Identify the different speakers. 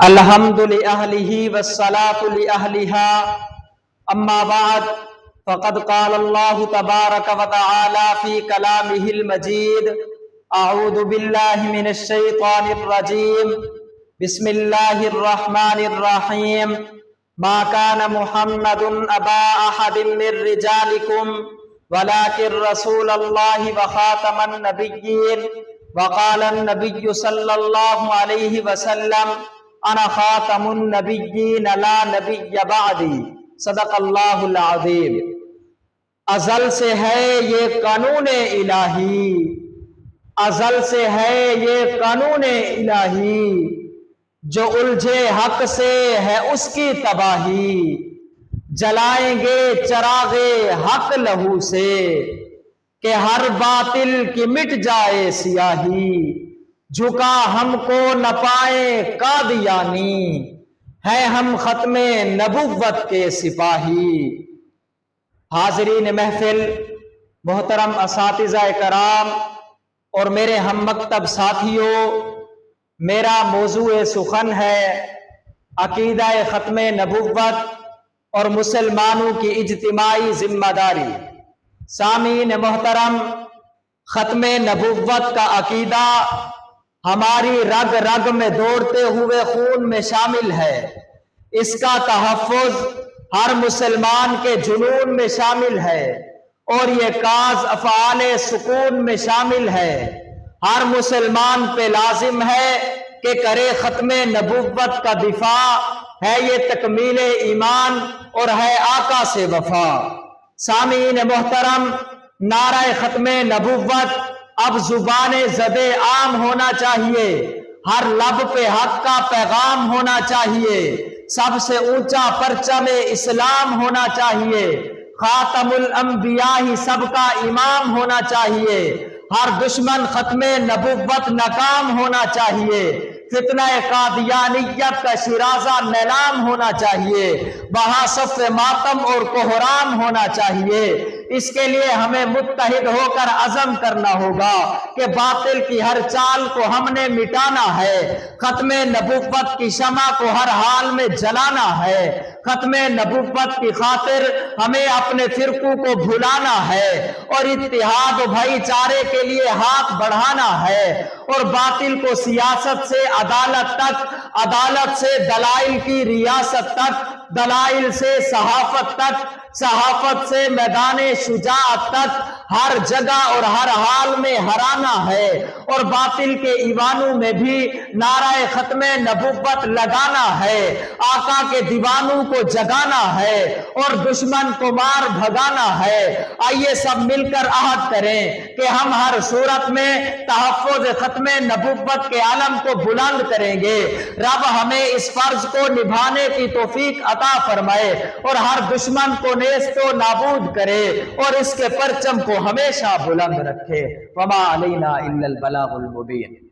Speaker 1: الحمد لأهله والصلاة لأهلها أما بعد فقد قال الله تبارك وتعالى في كلامه المجيد أعوذ بالله من الشيطان الرجيم بسم الله الرحمن الرحيم ما كان محمد أبا أحد من رجالكم ولكن رسول الله وخاتم النبيين وقال النبي صلى الله عليه وسلم انا خاتم النبیین لا نبی بعدی صدق اللہ العظیم۔ ازل سے ہے یہ قانون الہی، ازل سے ہے یہ قانون الہی، جو الجھے حق سے ہے اس کی تباہی، جلائیں گے چراغ حق لہو سے کہ ہر باطل کی مٹ جائے سیاہی، جھکا ہم کو نہ پائے قادیانی، ہے ہم ختم نبوت کے سپاہی۔ حاضرین محفل، محترم اساتذہ کرام اور میرے ہم مکتب ساتھیوں، میرا موضوع سخن ہے عقیدہ ختم نبوت اور مسلمانوں کی اجتماعی ذمہ داری۔ سامعین محترم، ختم نبوت کا عقیدہ ہماری رگ رگ میں دوڑتے ہوئے خون میں شامل ہے، اس کا تحفظ ہر مسلمان کے جنون میں شامل ہے، اور یہ کاز افعال سکون میں شامل ہے۔ ہر مسلمان پہ لازم ہے کہ کرے ختم نبوت کا دفاع، ہے یہ تکمیل ایمان اور ہے آقا سے وفا۔ سامعین محترم، نعرہ ختم نبوت اب زبان زد عام ہونا چاہیے، ہر لب پہ حق کا پیغام ہونا چاہیے، سب سے اونچا پرچم اسلام ہونا چاہیے، خاتم الانبیاء ہی سب کا امام ہونا چاہیے، ہر دشمن ختم نبوت ناکام ہونا چاہیے، فتنہ قادیانیت کا شیرازہ نیلام ہونا چاہیے، وہاں صف ماتم اور کوہرام ہونا چاہیے۔ اس کے لیے ہمیں متحد ہو کر عزم کرنا ہوگا کہ باطل کی ہر چال کو ہم نے مٹانا ہے، ختم نبوت کی شمع کو ہر حال میں جلانا ہے، ختم نبوت کی خاطر ہمیں اپنے فرقوں کو بھلانا ہے اور اتحاد و بھائی چارے کے لیے ہاتھ بڑھانا ہے، اور باطل کو سیاست سے عدالت تک، عدالت سے دلائل کی ریاست تک، دلائل سے صحافت تک، صحافت سے میدان شجاعت تک، ہر جگہ اور ہر حال میں ہرانا ہے، اور باطل کے ایوانوں میں بھی نعرہ ختم نبوت لگانا ہے، آقا کے دیوانوں کو جگانا ہے اور دشمن کو مار بھگانا ہے۔ آئیے سب مل کر عہد کریں کہ ہم ہر صورت میں تحفظ ختم نبوت کے علم کو بلند کریں گے۔ رب ہمیں اس فرض کو نبھانے کی توفیق عطا فرمائے اور ہر دشمن کو نیست و نابود کرے اور اس کے پرچم کو ہمیشہ بلند رکھے۔ وما علینا الا البلاغ المبین۔